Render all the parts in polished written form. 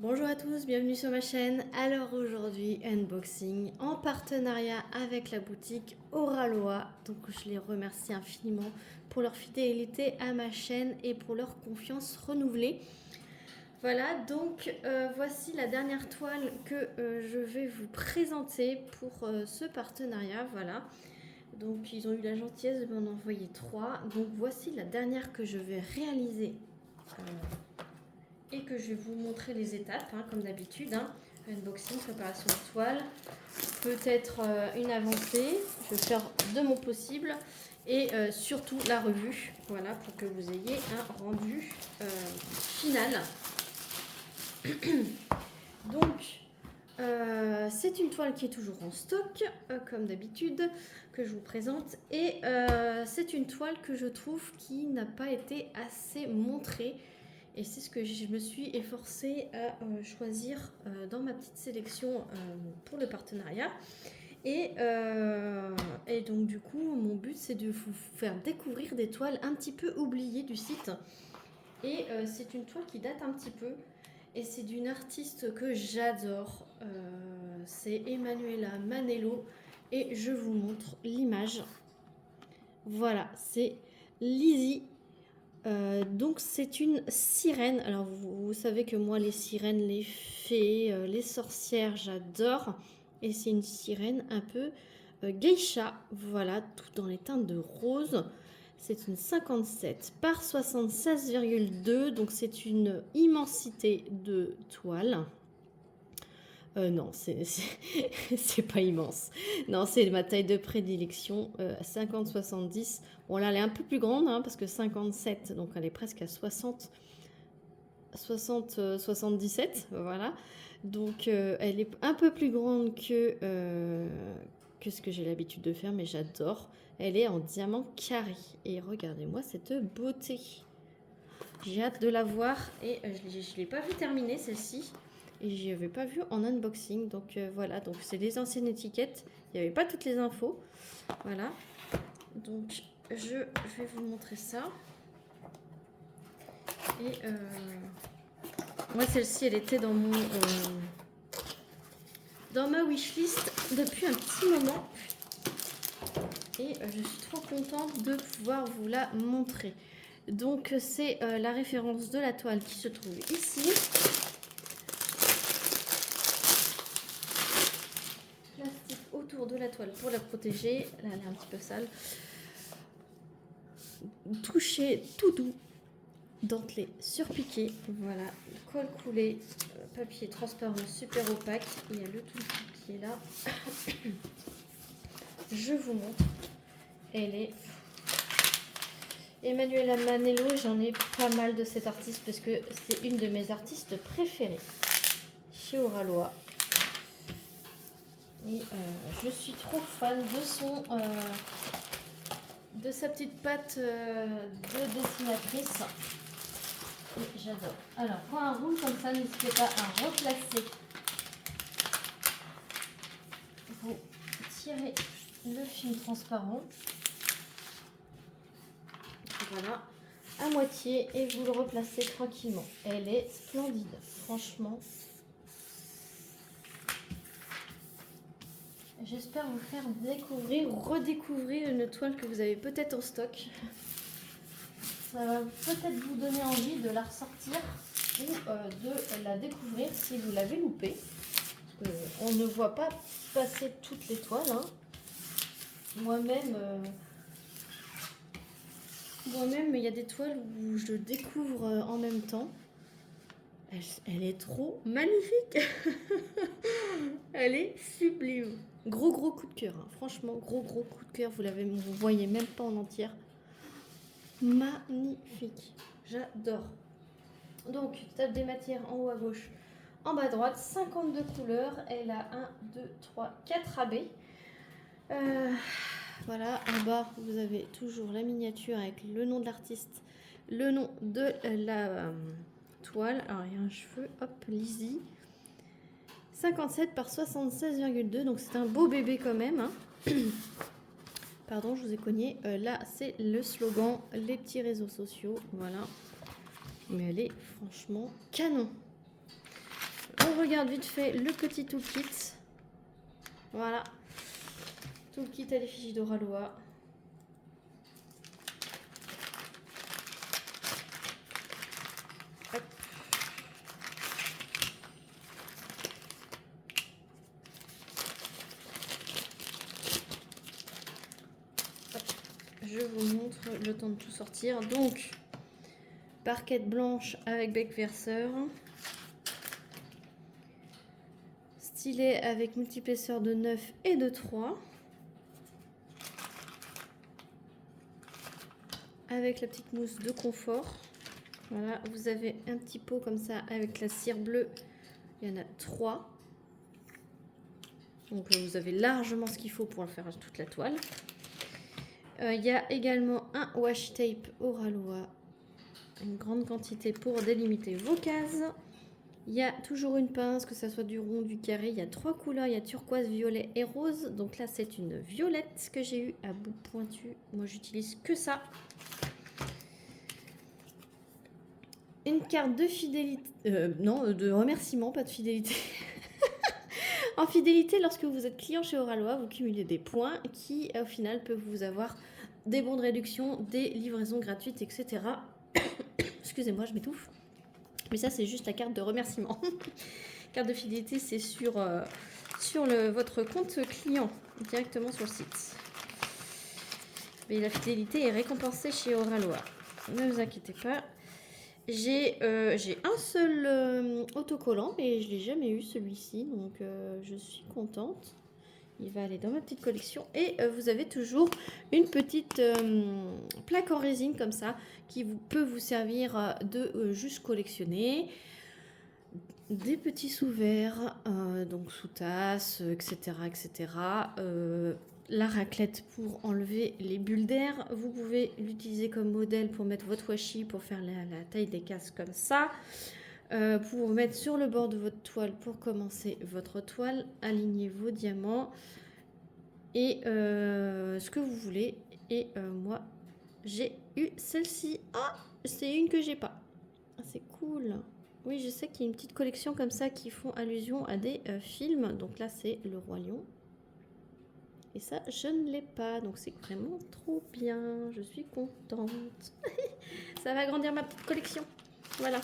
Bonjour à tous, bienvenue sur ma chaîne. Alors aujourd'hui, unboxing en partenariat avec la boutique Oraloa. Donc je les remercie infiniment pour leur fidélité à ma chaîne et pour leur confiance renouvelée. Voilà, donc voici la dernière toile que je vais vous présenter pour ce partenariat. Voilà, donc ils ont eu la gentillesse de m'en envoyer 3. Donc voici la dernière que je vais réaliser et que je vais vous montrer les étapes, hein, comme d'habitude. Unboxing, préparation de toile, peut-être une avancée. Je vais faire de mon possible et surtout la revue, voilà, pour que vous ayez un rendu final. Donc, c'est une toile qui est toujours en stock, comme d'habitude, que je vous présente. Et c'est une toile que je trouve qui n'a pas été assez montrée. Et c'est ce que je me suis efforcée à choisir dans ma petite sélection pour le partenariat. Et donc du coup, mon but, c'est de vous faire découvrir des toiles un petit peu oubliées du site. Et c'est une toile qui date un petit peu. Et c'est d'une artiste que j'adore. C'est Emanuela Manello. Et je vous montre l'image. Voilà, c'est Lizzie. Donc c'est une sirène. Alors vous savez que moi les sirènes, les fées, les sorcières, j'adore. Et c'est une sirène un peu geisha. Voilà, tout dans les teintes de rose. C'est une 57 par 76,2. Donc c'est une immensité de toile. Non, c'est pas immense. Non, c'est ma taille de prédilection, 50-70. Bon, là, elle est un peu plus grande, hein, parce que 57, donc elle est presque à 60, 77, voilà. Donc, elle est un peu plus grande que ce que j'ai l'habitude de faire, mais j'adore. Elle est en diamant carré. Et regardez-moi cette beauté. J'ai hâte de la voir et je ne l'ai pas vu terminer celle-ci. Et je avais pas vu en unboxing. Donc voilà, donc c'est les anciennes étiquettes. Il n'y avait pas toutes les infos. Voilà. Donc je vais vous montrer ça. Et moi celle-ci elle était dans ma wishlist depuis un petit moment. Et je suis trop contente de pouvoir vous la montrer. Donc c'est la référence de la toile qui se trouve ici. Plastique autour de la toile pour la protéger. Là elle est un petit peu sale. Toucher tout doux. Dentelé surpiqué. Voilà. Colle coulé. Papier transparent super opaque. Il y a le tout qui est là. Je vous montre. Elle est Emanuela Manello, j'en ai pas mal de cette artiste parce que c'est une de mes artistes préférées chez Oraloa. Et je suis trop fan de sa petite patte de dessinatrice. Et j'adore. Alors pour un roule comme ça, n'hésitez pas à replacer. Vous tirez le film transparent. Voilà, à moitié et vous le replacez tranquillement. Elle est splendide, franchement. J'espère vous faire découvrir ou redécouvrir une toile que vous avez peut-être en stock. Ça va peut-être vous donner envie de la ressortir ou de la découvrir si vous l'avez loupée. On ne voit pas passer toutes les toiles. Hein. Moi-même, il y a des toiles où je découvre en même temps. Elle est trop magnifique. Elle est sublime. Gros coup de cœur. Hein. Franchement, gros coup de cœur. Vous voyez même pas en entière. Magnifique. J'adore. Donc, table des matières en haut à gauche. En bas à droite, 52 couleurs. Elle a 1, 2, 3, 4 abeilles. Voilà, en bas, vous avez toujours la miniature avec le nom de l'artiste, le nom de la toile. Alors, il y a un cheveu, hop, Lizzie. 57 par 76,2, donc c'est un beau bébé quand même. Hein. Pardon, je vous ai cogné. Là, c'est le slogan, les petits réseaux sociaux. Voilà. Mais elle est franchement canon. on regarde vite fait le petit toolkit. Voilà. Toolkit à l'effigie d'Oraloa. Hop. Je vous montre le temps de tout sortir. Donc, barquette blanche avec bec verseur. Stylet avec multiplesseur de 9 et de 3. Avec la petite mousse de confort. Voilà, vous avez un petit pot comme ça avec la cire bleue. Il y en a 3. Donc vous avez largement ce qu'il faut pour faire toute la toile. Il y a également un washi tape Oraloa. Une grande quantité pour délimiter vos cases. Il y a toujours une pince, que ce soit du rond, du carré. Il y a 3 couleurs, il y a turquoise, violet et rose. Donc là, c'est une violette que j'ai eue à bout pointu. Moi, j'utilise que ça. Une carte de fidélité. Non, de remerciement, pas de fidélité. En fidélité, lorsque vous êtes client chez Oraloa, vous cumulez des points qui, au final, peuvent vous avoir des bons de réduction, des livraisons gratuites, etc. Excusez-moi, je m'étouffe. Mais ça, c'est juste la carte de remerciement. Carte de fidélité, c'est sur votre compte client, directement sur le site. Mais la fidélité est récompensée chez Oraloa. Ne vous inquiétez pas. J'ai un seul autocollant, mais je ne l'ai jamais eu celui-ci, donc je suis contente. Il va aller dans ma petite collection. Et vous avez toujours une petite plaque en résine comme ça, qui peut vous servir de juste collectionner. Des petits sous-verres, donc sous-tasses, etc. etc. La raclette pour enlever les bulles d'air. Vous pouvez l'utiliser comme modèle pour mettre votre washi, pour faire la taille des cases comme ça. Pour mettre sur le bord de votre toile pour commencer votre toile. Alignez vos diamants et ce que vous voulez. Et moi, j'ai eu celle-ci. Ah, c'est une que j'ai pas. Ah, c'est cool. Oui, je sais qu'il y a une petite collection comme ça qui font allusion à des films. Donc là, c'est Le Roi Lion. Et ça, je ne l'ai pas. Donc c'est vraiment trop bien. Je suis contente. Ça va agrandir ma petite collection. Voilà.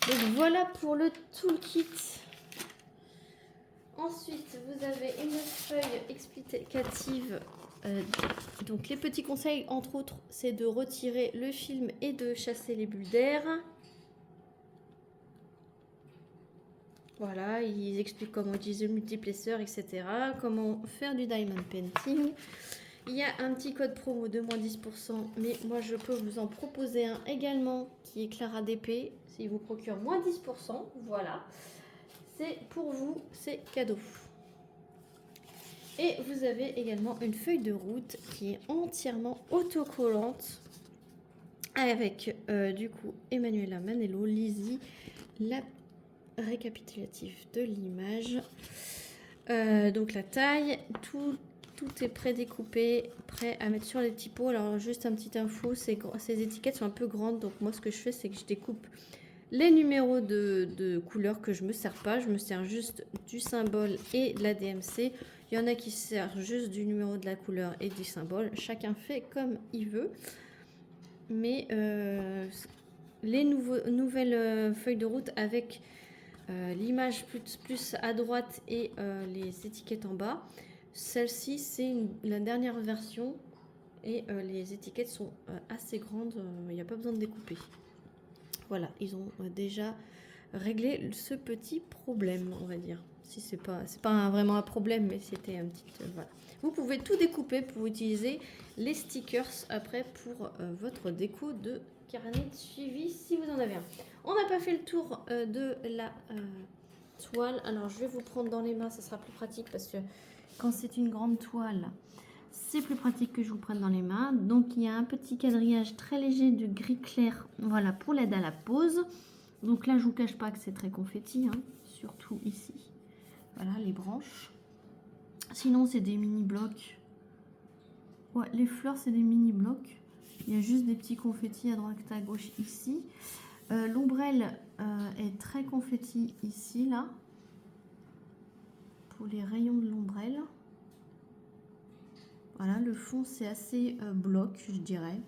Donc voilà pour le toolkit. Ensuite, vous avez une feuille explicative. Donc les petits conseils, entre autres, c'est de retirer le film et de chasser les bulles d'air. Voilà, ils expliquent comment utiliser le multiplesseur, etc. Comment faire du diamond painting. Il y a un petit code promo de moins 10%, mais moi je peux vous en proposer un également qui est Clara DP. S'il vous procure moins 10%, voilà. C'est pour vous, c'est cadeau. Et vous avez également une feuille de route qui est entièrement autocollante avec du coup Emmanuela Manello, Lizzie, la récapitulatif de l'image. Donc la taille, tout est prédécoupé, prêt à mettre sur les typos. Alors juste un petit info, ces étiquettes sont un peu grandes, donc moi ce que je fais c'est que je découpe les numéros de couleurs que je me sers pas. Je me sers juste du symbole et de la DMC. Il y en a qui se servent juste du numéro de la couleur et du symbole. Chacun fait comme il veut. Mais les nouvelles feuilles de route avec l'image plus à droite et les étiquettes en bas. Celle-ci, c'est la dernière version et les étiquettes sont assez grandes. Il n'y a pas besoin de découper. Voilà, ils ont déjà réglé ce petit problème, on va dire. Si c'est pas vraiment un problème, mais c'était un petit... voilà. Vous pouvez tout découper pour utiliser les stickers après pour votre déco de carnet de suivi si vous en avez un. On n'a pas fait le tour de la toile. Alors, je vais vous prendre dans les mains, ça sera plus pratique parce que quand c'est une grande toile, c'est plus pratique que je vous prenne dans les mains. Donc, il y a un petit quadrillage très léger de gris clair, voilà, pour l'aide à la pose. Donc là, je vous cache pas que c'est très confetti, hein, surtout ici. Voilà, les branches. Sinon, c'est des mini-blocs. Ouais, les fleurs, c'est des mini-blocs. Il y a juste des petits confettis à droite à gauche ici. L'ombrelle, est très confetti ici, là, pour les rayons de l'ombrelle. Voilà, le fond c'est assez bloc, je dirais,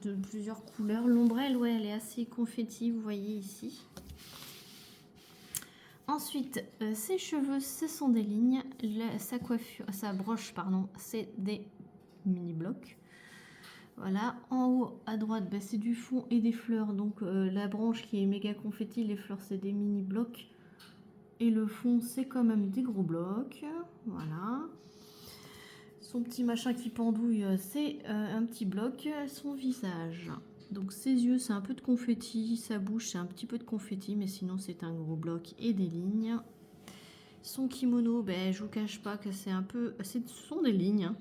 de plusieurs couleurs. L'ombrelle, ouais, elle est assez confetti, vous voyez ici. Ensuite, ses cheveux, ce sont des lignes. Sa coiffure, sa broche, pardon, c'est des mini blocs. Voilà, en haut à droite, bah, c'est du fond et des fleurs. Donc la branche qui est méga confetti, les fleurs c'est des mini blocs. Et le fond c'est quand même des gros blocs. Voilà. Son petit machin qui pendouille, c'est un petit bloc. Son visage. Donc ses yeux c'est un peu de confetti. Sa bouche c'est un petit peu de confetti. Mais sinon c'est un gros bloc et des lignes. Son kimono, ben, je vous cache pas que c'est un peu... Ce sont des lignes. Hein.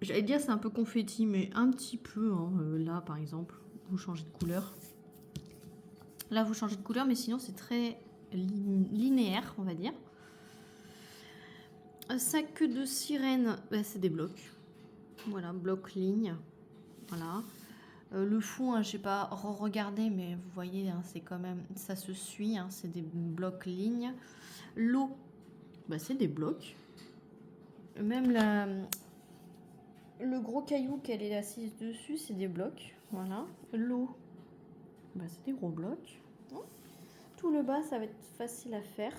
J'allais dire c'est un peu confetti, mais un petit peu. Hein. Là, par exemple, vous changez de couleur. Là, vous changez de couleur, mais sinon, c'est très linéaire, on va dire. Sa queue de sirène, bah, c'est des blocs. Voilà, bloc ligne. Voilà. Le fond, hein, je n'ai pas regardé, mais vous voyez, hein, c'est quand même... Ça se suit, hein, c'est des blocs lignes. L'eau, bah, c'est des blocs. Même le gros caillou qu'elle est assise dessus, c'est des blocs. Voilà. L'eau, bah, c'est des gros blocs. Tout le bas, ça va être facile à faire.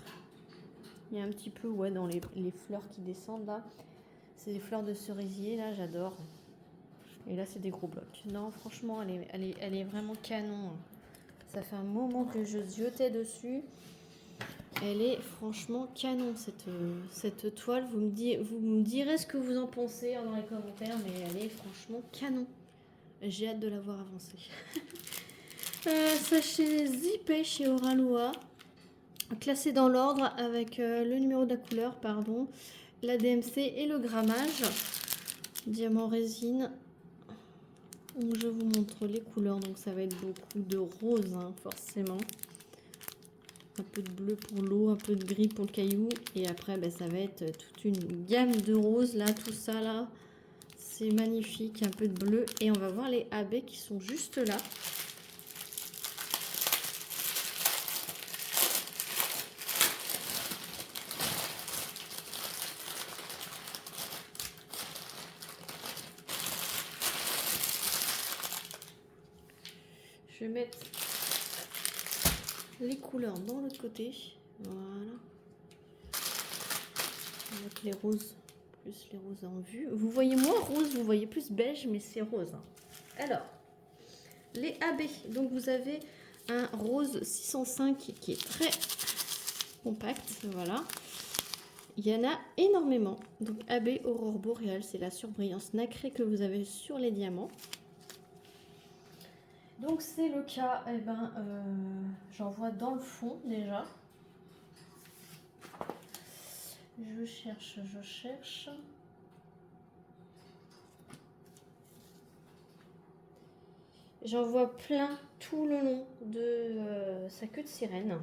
Il y a un petit peu, ouais, dans les fleurs qui descendent là. C'est des fleurs de cerisier, là, j'adore. Et là, c'est des gros blocs. Non, franchement, elle est vraiment canon. Ça fait un moment que je ziotais dessus. Elle est franchement canon, cette toile. Vous me direz ce que vous en pensez dans les commentaires, mais elle est franchement canon. J'ai hâte de la voir avancer. Sachet zippé chez Oraloa. Classé dans l'ordre avec le numéro de la couleur, pardon, la DMC et le grammage. Diamant résine. Je vous montre les couleurs, donc ça va être beaucoup de rose, hein, forcément. Un peu de bleu pour l'eau, un peu de gris pour le caillou. Et après, ben, ça va être toute une gamme de roses, là, tout ça, là. C'est magnifique, un peu de bleu. Et on va voir les AB qui sont juste là. Je vais mettre les couleurs dans l'autre côté. Voilà. Avec les roses, plus les roses en vue. Vous voyez moins rose, vous voyez plus beige, mais c'est rose. Alors, les AB. Donc, vous avez un rose 605 qui est très compact. Voilà. Il y en a énormément. Donc, AB Aurore Boréale, c'est la surbrillance nacrée que vous avez sur les diamants. Donc c'est le cas, eh ben, j'en vois dans le fond déjà. Je cherche. J'en vois plein tout le long de sa queue de sirène.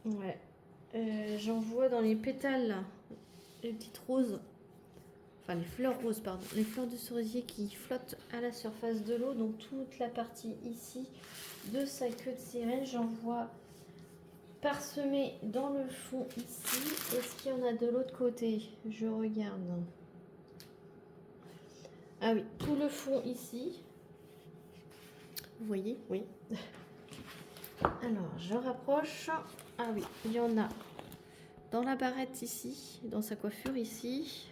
Ouais. J'en vois dans les pétales, là, les petites roses. Enfin les fleurs roses, pardon, les fleurs de cerisier qui flottent à la surface de l'eau. Donc toute la partie ici de sa queue de sirène, j'en vois parsemé dans le fond ici. Est-ce qu'il y en a de l'autre côté? Je regarde. Ah oui, tout le fond ici. Vous voyez? Oui. Alors, je rapproche. Ah oui, il y en a dans la barrette ici, dans sa coiffure ici.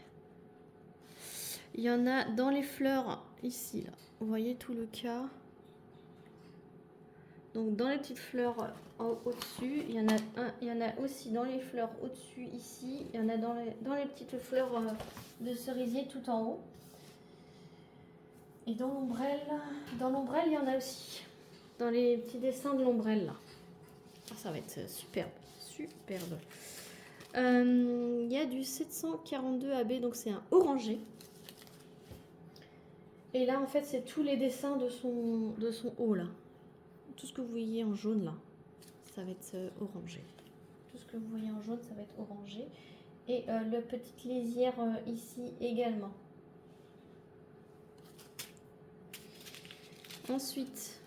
Il y en a dans les fleurs ici, là. Vous voyez tout le cas. Donc dans les petites fleurs au-dessus, il y en a aussi dans les fleurs au-dessus ici. Il y en a dans les petites fleurs de cerisier tout en haut. Et dans l'ombrelle, il y en a aussi. Dans les petits dessins de l'ombrelle là. Ah, ça va être superbe, superbe. Il y a du 742 AB, donc c'est un orangé. Et là, en fait, c'est tous les dessins de son haut, là. Tout ce que vous voyez en jaune, là, ça va être orangé. Tout ce que vous voyez en jaune, ça va être orangé. Et la petite lisière ici également. Ensuite,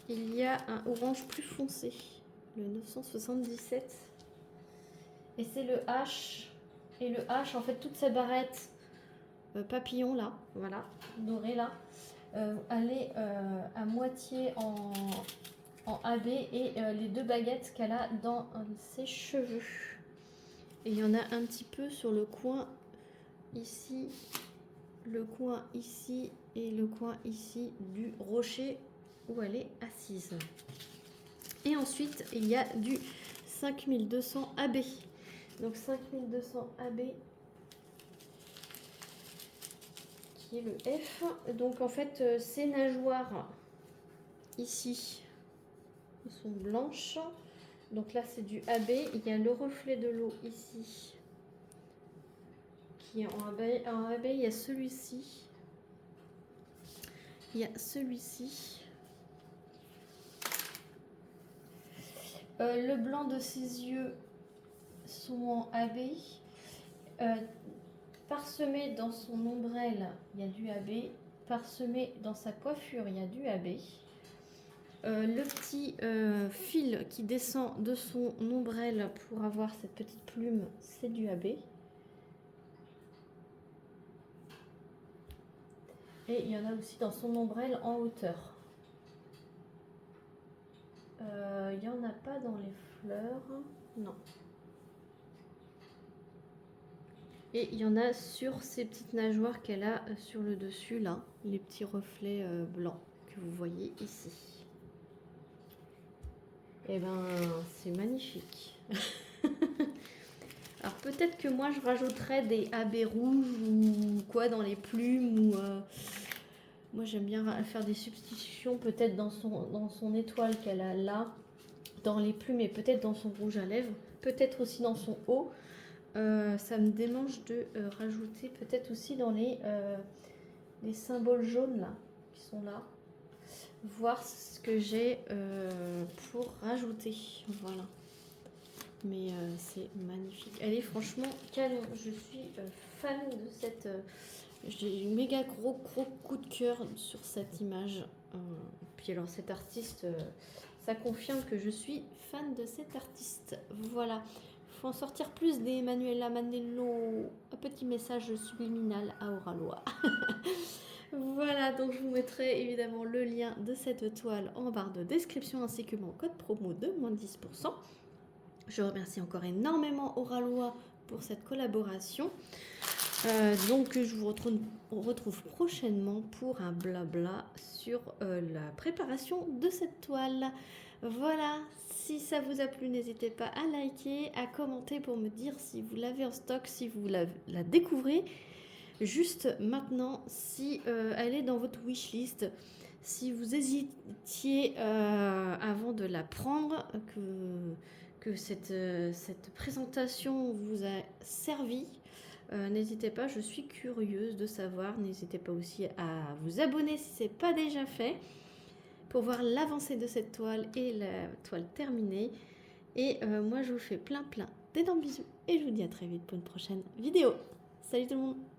il y a un orange plus foncé, le 977. Et c'est le H. Et le H, en fait, toute cette barrette papillon là, voilà, dorée là, elle est à moitié en AB et les deux baguettes qu'elle a dans ses cheveux. Et il y en a un petit peu sur le coin ici, le coin ici et le coin ici du rocher où elle est assise. Et ensuite, il y a du 5200 AB. Donc 5200 AB qui est le F. Donc en fait, ces nageoires ici sont blanches. Donc là, c'est du AB. Il y a le reflet de l'eau ici qui est en AB. En AB, il y a celui-ci. Il y a celui-ci. Le blanc de ses yeux sont en AB. Parsemé dans son ombrelle, il y a du AB. Parsemé dans sa coiffure, il y a du AB. Le petit fil qui descend de son ombrelle pour avoir cette petite plume, c'est du AB. Et il y en a aussi dans son ombrelle en hauteur. Il n'y en a pas dans les fleurs, non. Et il y en a sur ces petites nageoires qu'elle a sur le dessus, là, les petits reflets blancs que vous voyez ici. Et ben, c'est magnifique. Alors peut-être que moi je rajouterais des AB rouges ou quoi dans les plumes ou moi j'aime bien faire des substitutions peut-être dans son étoile qu'elle a là, dans les plumes et peut-être dans son rouge à lèvres, peut-être aussi dans son haut. Ça me démange de rajouter peut-être aussi dans les symboles jaunes là, qui sont là. Voir ce que j'ai pour rajouter. Voilà. Mais c'est magnifique. Elle est franchement canon. Je suis fan de cette... j'ai un méga gros coup de cœur sur cette image. Puis alors cet artiste, ça confirme que je suis fan de cet artiste. Voilà. Il faut en sortir plus des Manuela Manello. Un petit message subliminal à Oralois. Voilà, donc je vous mettrai évidemment le lien de cette toile en barre de description ainsi que mon code promo de moins 10%. Je remercie encore énormément Oralois pour cette collaboration. Donc je vous retrouve prochainement pour un blabla sur la préparation de cette toile. Voilà, si ça vous a plu, n'hésitez pas à liker, à commenter pour me dire si vous l'avez en stock, si vous la découvrez. Juste maintenant, si elle est dans votre wishlist, si vous hésitiez avant de la prendre, que cette présentation vous a servi, n'hésitez pas, je suis curieuse de savoir. N'hésitez pas aussi à vous abonner si ce n'est pas déjà fait pour voir l'avancée de cette toile et la toile terminée. Et moi, je vous fais plein d'énormes bisous et je vous dis à très vite pour une prochaine vidéo. Salut tout le monde!